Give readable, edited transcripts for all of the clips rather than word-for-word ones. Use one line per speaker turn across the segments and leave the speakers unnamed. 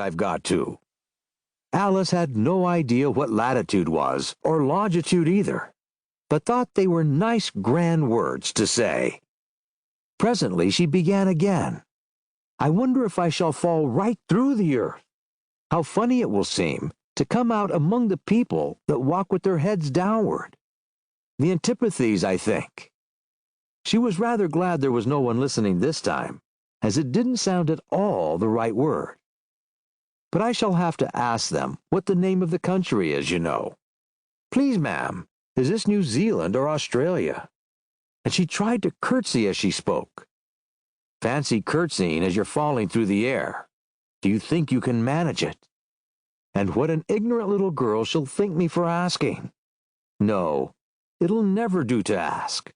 I've got to." Alice had no idea what latitude was, or longitude either, but thought they were nice grand words to say. Presently she began again. "I wonder if I shall fall right through the earth. How funny it will seem to come out among the people that walk with their heads downward. The antipathies, I think." She was rather glad there was no one listening this time, as it didn't sound at all the right word. "But I shall have to ask them what the name of the country is, you know. Please, ma'am, is this New Zealand or Australia?" And she tried to curtsy as she spoke. Fancy curtsying as you're falling through the air. Do you think you can manage it? And what an ignorant little girl she'll think me for asking. No, it'll never do to ask.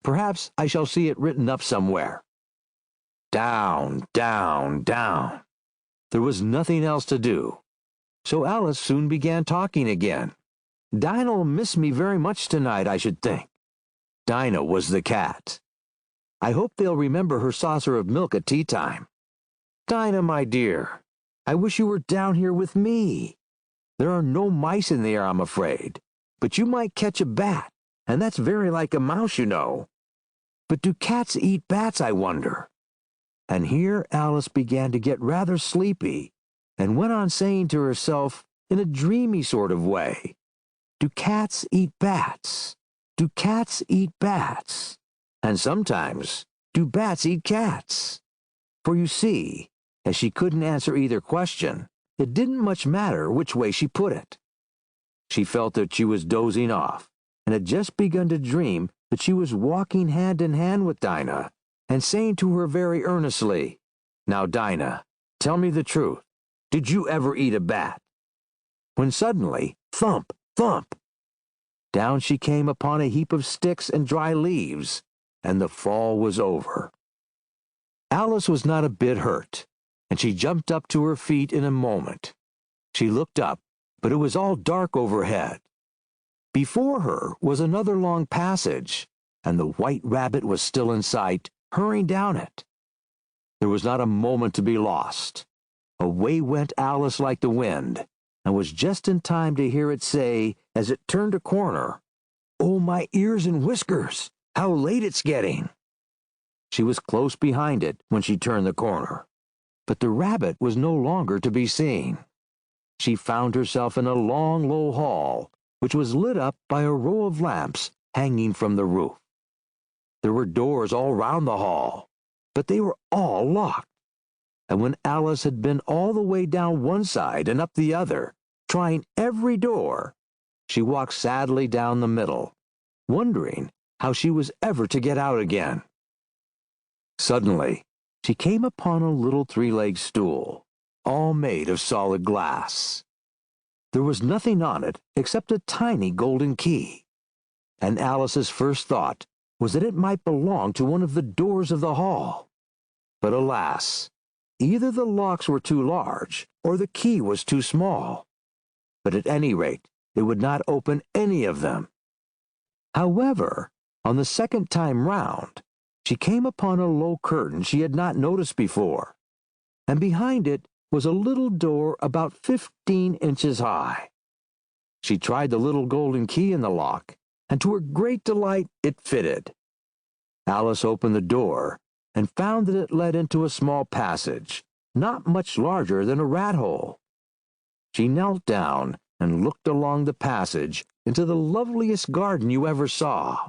Perhaps I shall see it written up somewhere. Down, down, down. There was nothing else to do. So Alice soon began talking again. "Dinah'll miss me very much tonight, I should think." Dinah was the cat. "I hope they'll remember her saucer of milk at tea time. Dinah, my dear, I wish you were down here with me. There are no mice in the air, I'm afraid, but you might catch a bat, and that's very like a mouse, you know. But do cats eat bats, I wonder?" And here Alice began to get rather sleepy, and went on saying to herself, in a dreamy sort of way, "Do cats eat bats? Do cats eat bats? And sometimes, do bats eat cats?" For you see, as she couldn't answer either question, it didn't much matter which way she put it. She felt that she was dozing off, and had just begun to dream that she was walking hand in hand with Dinah, and saying to her very earnestly, "Now, Dinah, tell me the truth. Did you ever eat a bat?" When suddenly, thump, thump, down she came upon a heap of sticks and dry leaves, and the fall was over. Alice was not a bit hurt, and she jumped up to her feet in a moment. She looked up, but it was all dark overhead. Before her was another long passage, and the white rabbit was still in sight, hurrying down it. There was not a moment to be lost. Away went Alice like the wind, and was just in time to hear it say, as it turned a corner, "Oh, my ears and whiskers, how late it's getting!" She was close behind it when she turned the corner, but the rabbit was no longer to be seen. She found herself in a long, low hall, which was lit up by a row of lamps hanging from the roof. There were doors all round the hall, but they were all locked. And when Alice had been all the way down one side and up the other, trying every door, she walked sadly down the middle, wondering how she was ever to get out again. Suddenly, she came upon a little three-legged stool, all made of solid glass. There was nothing on it except a tiny golden key, and Alice's first thought was that it might belong to one of the doors of the hall. But alas, either the locks were too large or the key was too small. But at any rate, it would not open any of them. However, on the second time round, she came upon a low curtain she had not noticed before, and behind it was a little door about 15 inches high. She tried the little golden key in the lock, and to her great delight it fitted. Alice opened the door and found that it led into a small passage, not much larger than a rat hole. She knelt down and looked along the passage into the loveliest garden you ever saw.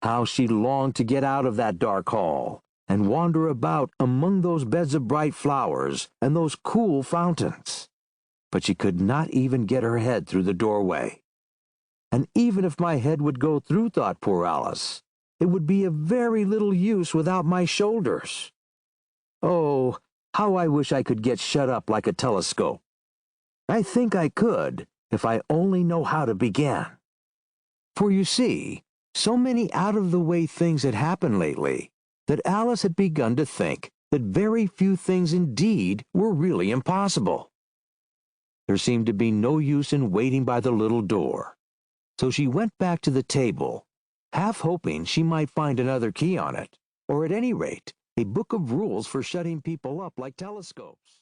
How she longed to get out of that dark hall and wander about among those beds of bright flowers and those cool fountains. But she could not even get her head through the doorway. And even if my head would go through, thought poor Alice, it would be of very little use without my shoulders. Oh, how I wish I could get shut up like a telescope. I think I could, if I only know how to begin. For you see, so many out-of-the-way things had happened lately that Alice had begun to think that very few things indeed were really impossible. There seemed to be no use in waiting by the little door, so she went back to the table, half hoping she might find another key on it, or at any rate, a book of rules for shutting people up like telescopes.